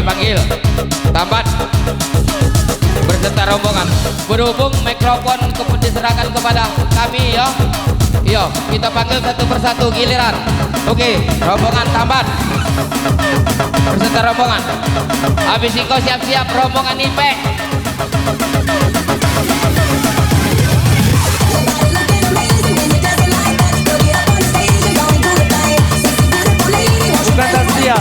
dipanggil Tambat berserta rombongan. Berhubung mikrofon diserahkan kepada kami ya. Iya, kita panggil satu persatu giliran. Oke, rombongan Tambat berserta rombongan. Habis itu siap-siap rombongan Ipe. Bukan Tasya.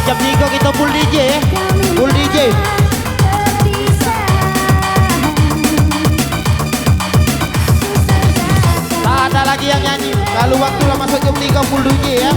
Jam 3 kita full DJ ya. Full DJ. Tak ada lagi yang nyanyi. Kalau waktu lah masuk jam 3 full DJ ya.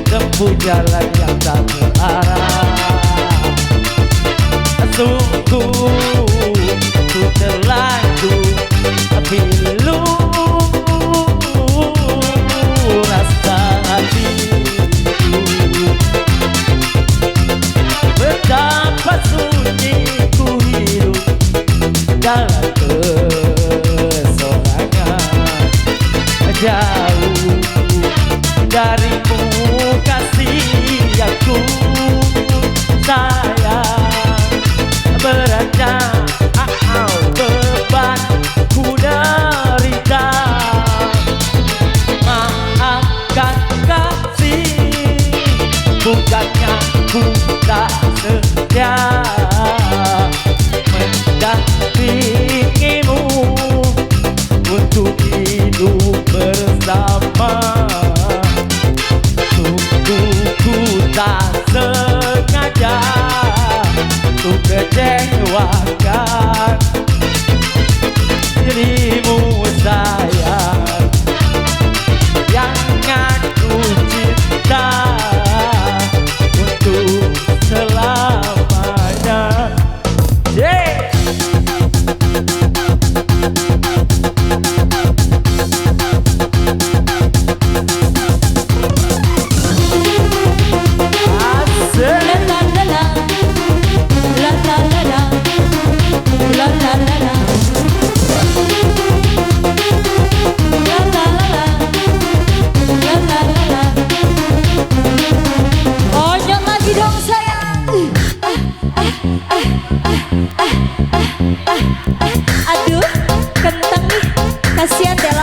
tempuh jalan yang tak terarah. Sungguh ku terlanjur pilu rasa hatiku. Betapa sunyi ku hidup dalam kesorangan, jauh darimu kasih yang ku sayang. Beratnya beban ku derita, maafkan kasih, bukannya ku tak setia mendampingimu untuk hidup bersama. Sungguh ku tak sengaja untuk kecewakan dirimu sayang, yang aku cinta untuk selamanya. Yeah. Aduh, kentang nih, kasihan Dela.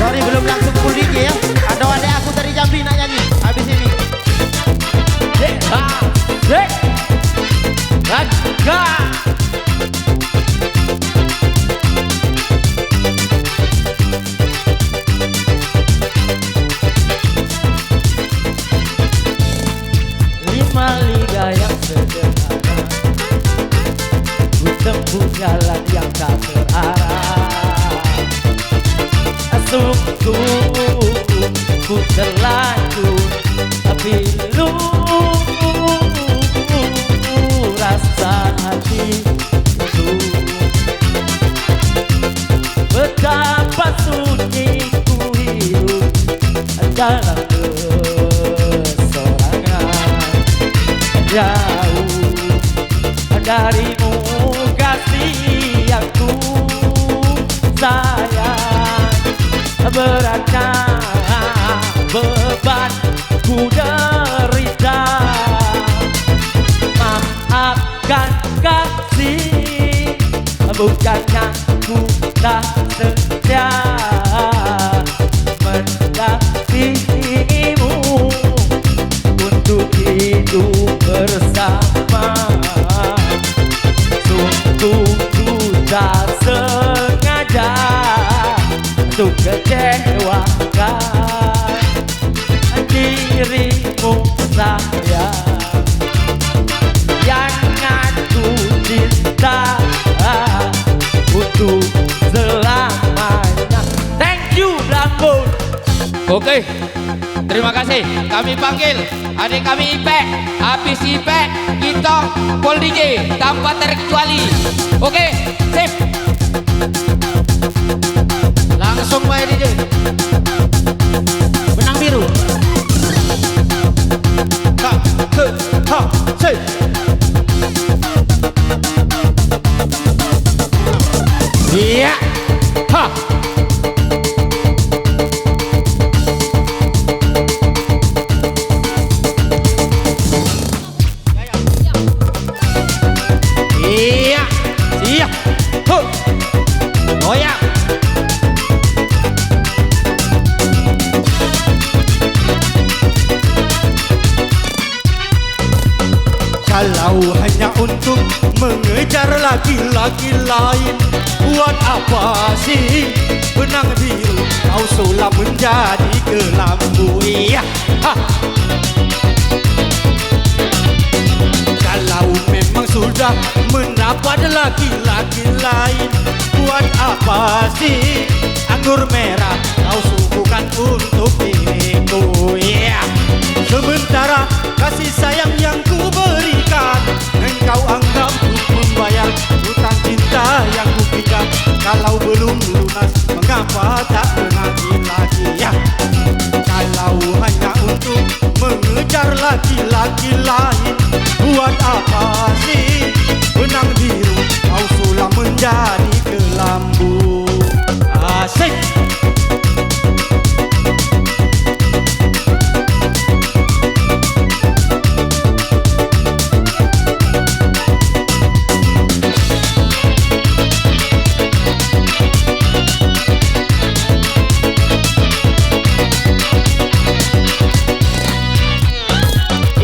Sorry belum langsung full DJ ya. Ada adik aku dari Jambi nak nyanyi. Habis ini. Lima liga yang sederhana, ku tempuh jalan yang tak terarah. Sungguh ku terlanjur pilu rasa hatiku. Betapa sunyi ku hidup dalam kesorangan, jauh darimu kasih yang ku sayang. Beratnya beban ku derita, maafkan kasih, bukannya ku tak setia mendampingimu untuk hidup bersama. Sungguh ku tak sengaja untuk kecewakan dirimu sayang, yang aku cinta untuk selamanya. Thank you Rambut. Oke, terima kasih. Kami panggil adik kami Ipek. Habis Ipek, kita full DJ tanpa terkecuali. Oke, sip. Langsung main DJ. Benang biru. Ha, he, ha, se. Iya. Ha. Iya. Siap. Huh. Goyang. mengejar laki-laki lain. Buat apa sih benang biru kau sulap menjadi kelambu? Iya, ha. Kalau memang sudah mendapat laki-laki lain, buat apa sih anggur merah kau suguhkan untuk diriku? Yeah. Sementara kasih sayang yang ku berikan, engkau anggap untuk membayar hutang cinta yang ku berikan. Kalau belum lunas, mengapa tak menagih lagi? Ya. Kalau hanya untuk mengejar laki-laki lain, buat apa sih benang biru kau sulap menjadi kelambu? Asik.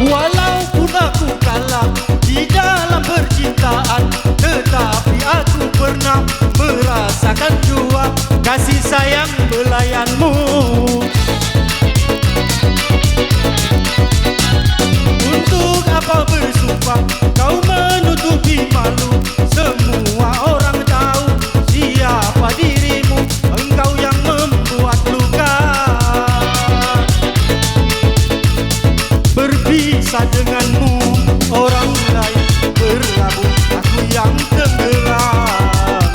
Walaupun aku kalah di dalam percintaan, tetapi aku pernah merasakan jua kasih sayang belayanmu. Untuk apa bersumpah kau menutupi malu? Semua orang tahu siapa dirimu, engkau yang membuat luka. Berpisah denganmu, orang lain berlabuh, aku yang tenggelam.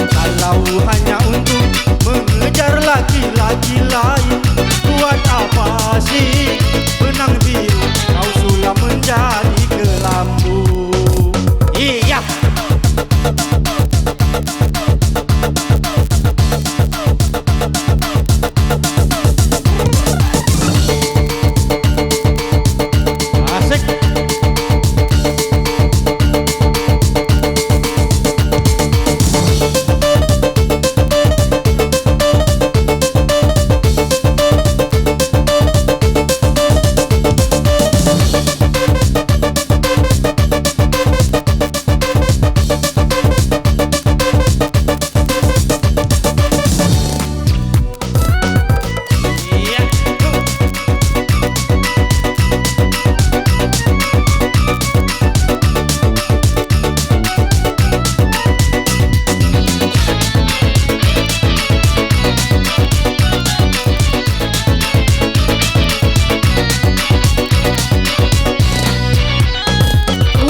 Kalau hanya untuk mengejar laki-laki lain, buat apa sih benang biru kau sulap menjadi kelambu? Iya. Asik. Iya.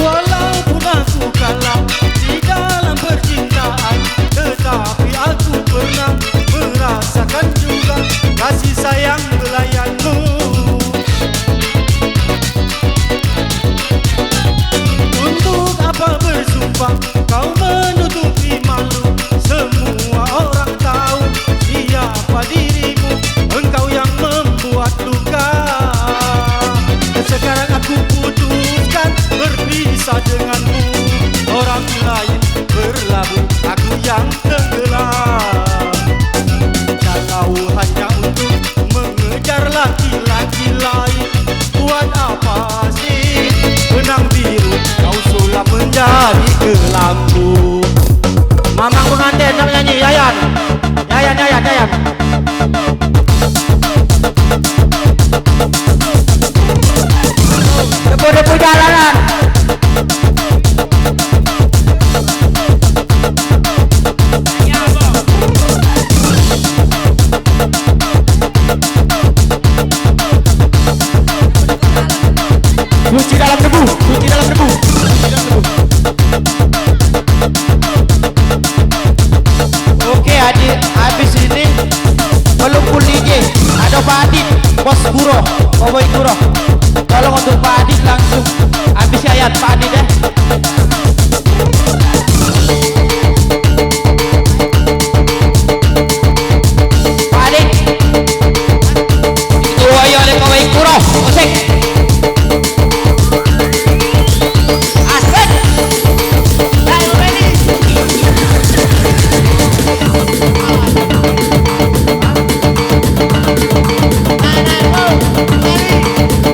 Walaupun aku kalah di dalam percintaan, tetapi aku pernah merasakan juga kasih sayang belayanmu. Untuk apa bersumpah kau menutupi malu? Semua orang tahu siapa dirimu, engkau yang membuat luka. Sekarang aku putuskan berpisah denganmu, orang lain berlabuh, aku yang tenggelam. Kalau hanya untuk mengejar laki-laki lain, buat apa sih benang biru kau sulap menjadi kelambu? Mamang pengantin nak nyanyi, Yayan. Yayan, Yayan, Yayan. Depu-depu jalanan. Kunci dalam debu, kunci dalam debu, kunci dalam debu. Oke adik, habis ini pelukul DJ ada Pak Adit, bos Guro, Boboy Guro. Tolong untuk Pak Adit langsung habis ayat Pak Adit ya. Pak Adit, itu ayo oleh Boboy Guro, musik. Asik. Are you ready? And I go, ready.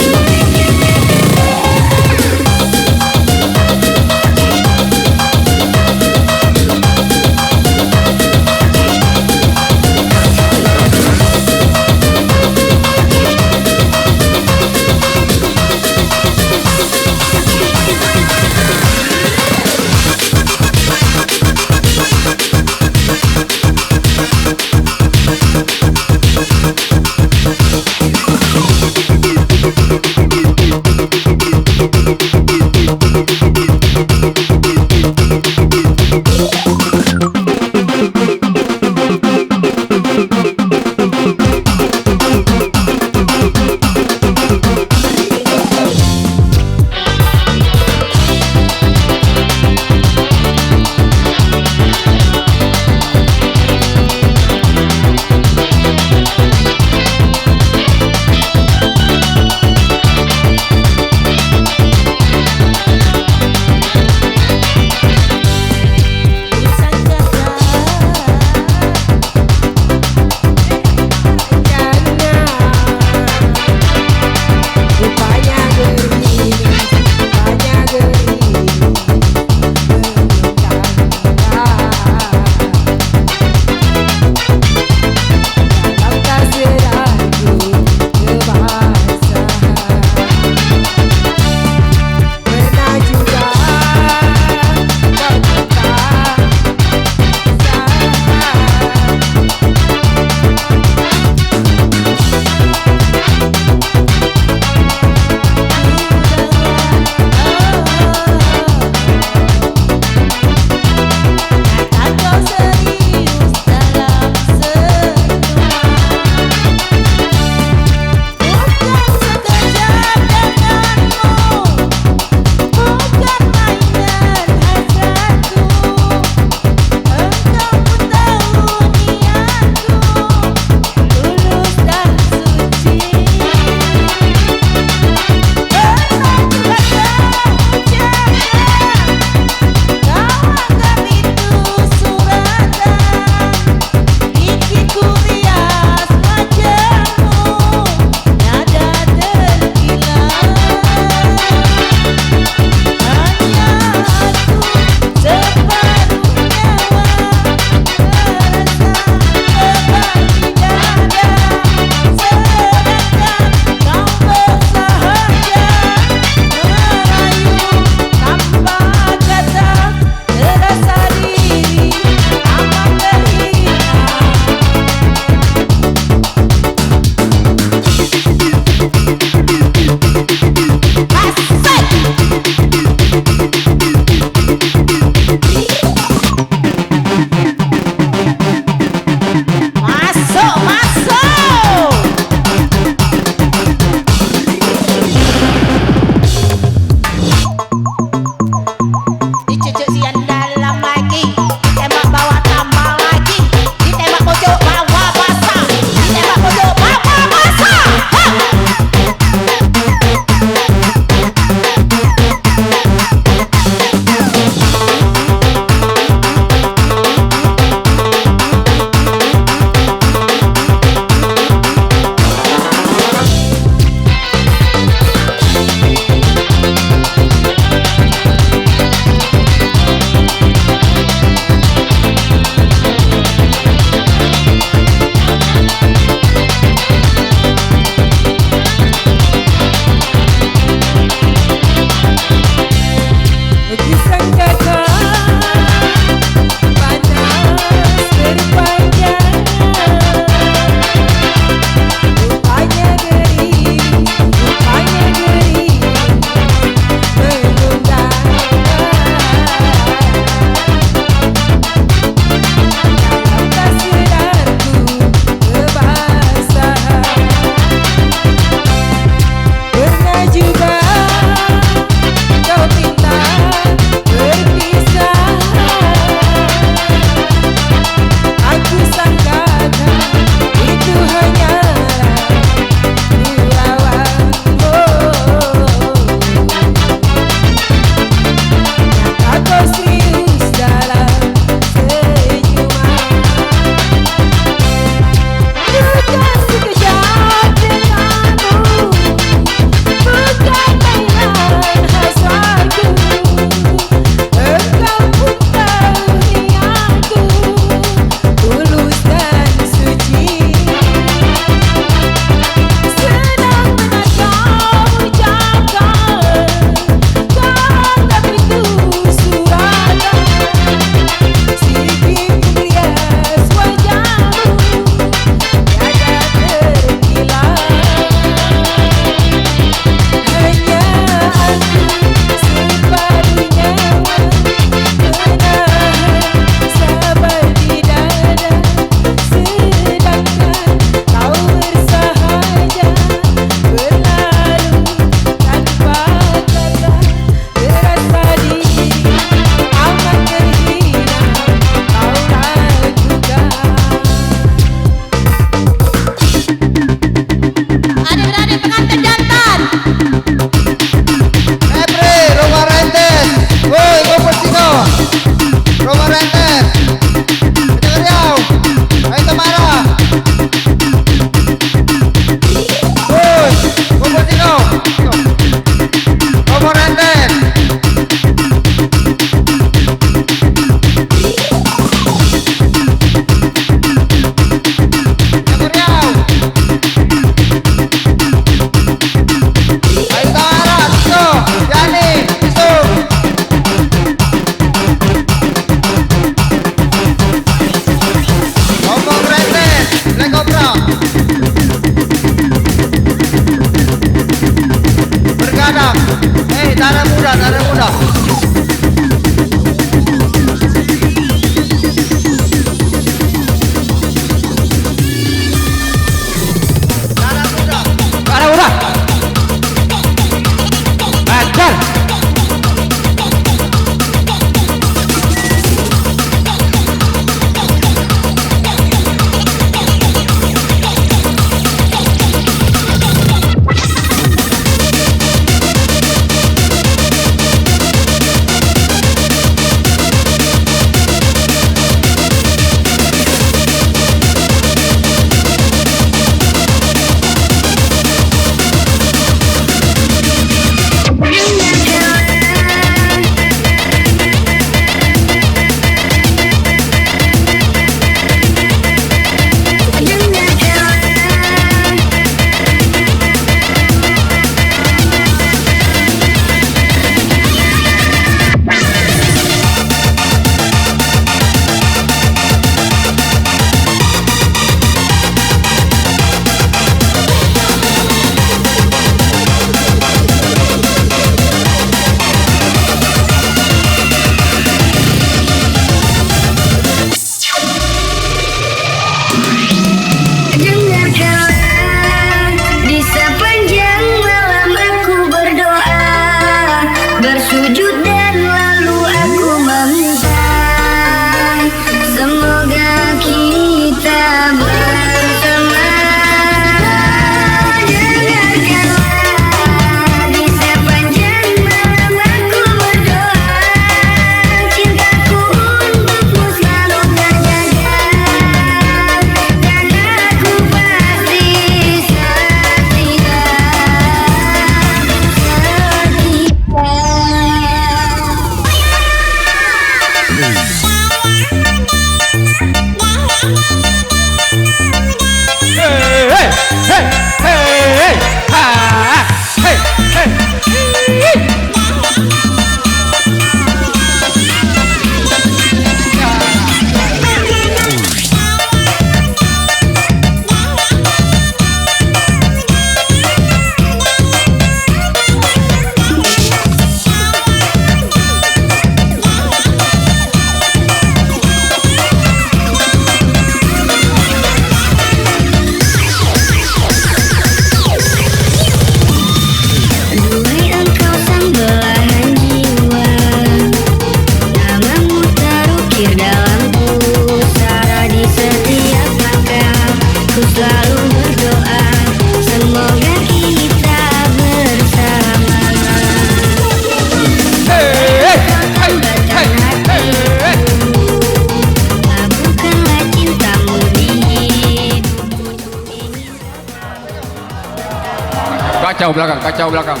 kacau belakang, kacau belakang.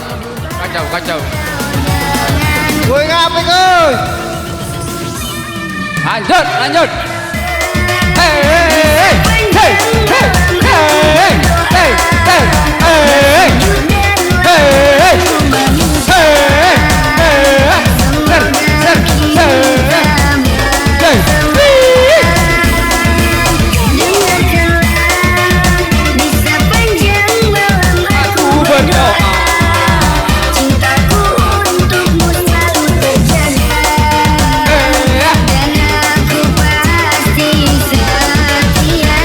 Kacau, kacau. Woi ngapain kau? Lanjut, lanjut. Hey, hey, hey, hey, hey, hey, hey, hey, hey, Cintaku untukmu selalu terjaga dan aku pasti setia.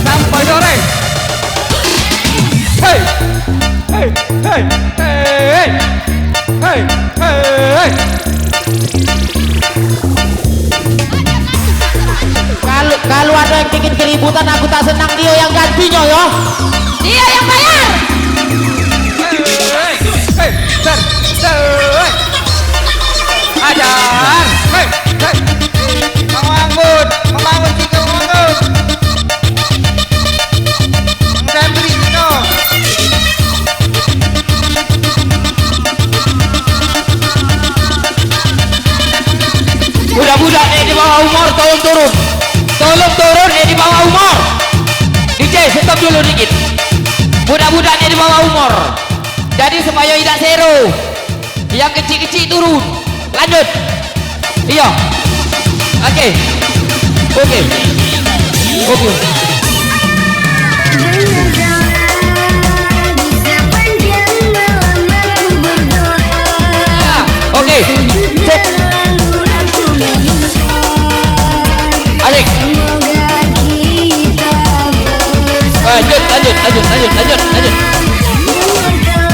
sampai sore. Hey, hey, hey, hey, hey, hey. Kalau ada yang bikin keributan aku tak senang, dia yang gantinya ya. Dia yang bayar. Hey, hey, ser, ser. Ajar. Hey, hey. Membangun, membangun tiga membangun. Enggak beri no. Budak-budak yang di bawah umur tolong turun. Tolong turun yang di bawah umur. DJ stop dulu dikit. Budak-budak yang di bawah umur. Jadi supaya tidak seru. Yang kecil-kecil turun. Lanjut. Iya. Oke. Oke. Oke. Bisa panjang malam aku berdoa. Oke. Cek. Asik. Semoga kita bersama. Lanjut.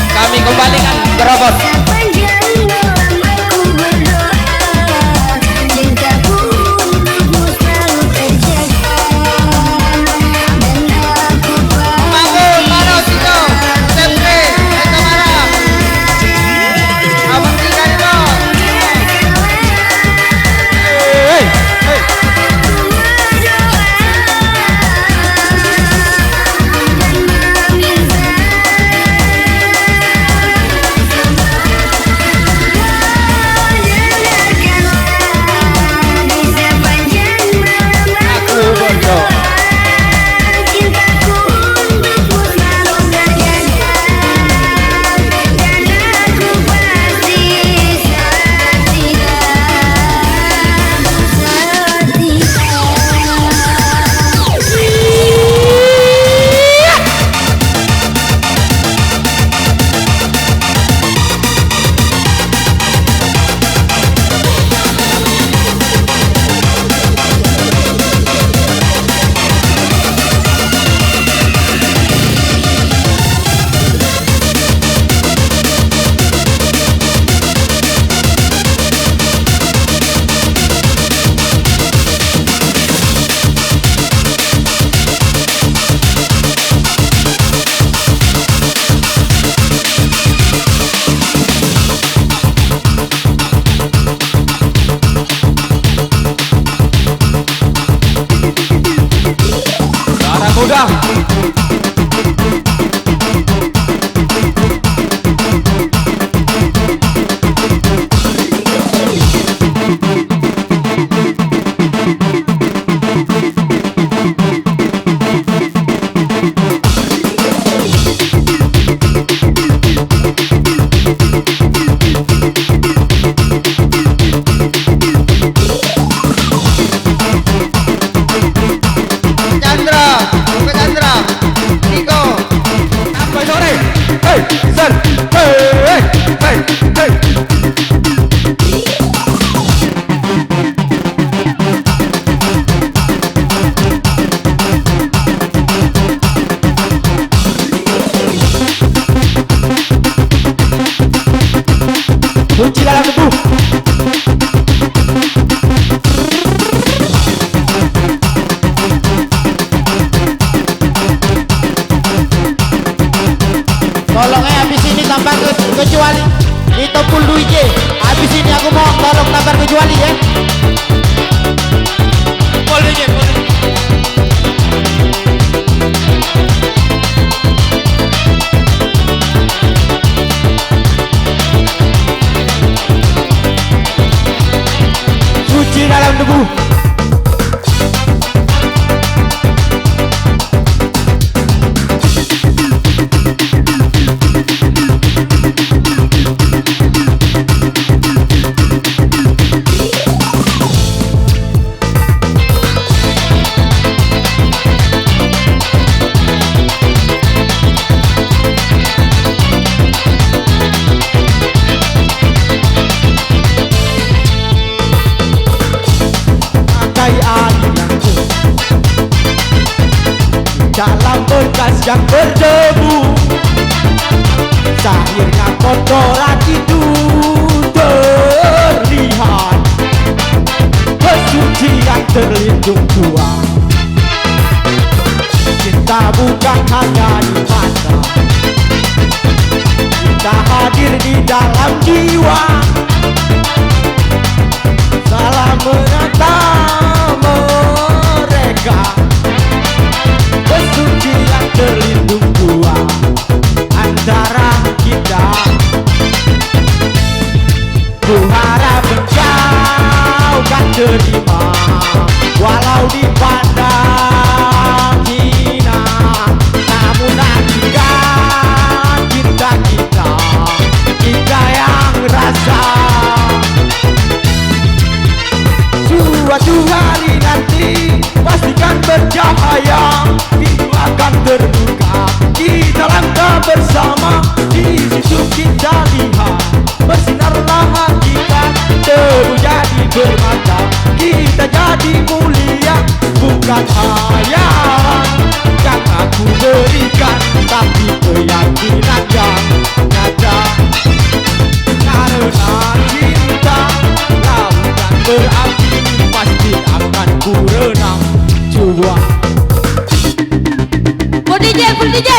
Kami kembalikan ke robot. Sepanjang malam aku berdoa. Cintaku untukmu selalu terjaga dan aku Bangun, mana Tino? Sempre, kita marah. Abang tiga ni bang. Pol DJ, pol DJ. Suci dalam debu. Pakai alianku dalam bekas yang berdebu, akhirnya kotoran itu terlihat. Kesucian terlindung dua, cinta bukan hanya di mata, cinta hadir di dalam jiwa. Salah menata mereka, kesucian terlindung dua antara kita. Ku harap engkau kan terima, walau dipandang hina, namun nantikan cinta kita, kita yang rasa. Suatu hari nanti pastikan bercahaya, pintu akan terbuka, kita langkah bersama. Di situ kita lihat bersinarlah hakikat, tebu jadi bermata, kita jadi mulia. Bukan hayalan yang aku berikan, tapi keyakinan yang nyata. Karena cinta lautan berapi, pasti akan ku renang. Coba Full DJ, full DJ.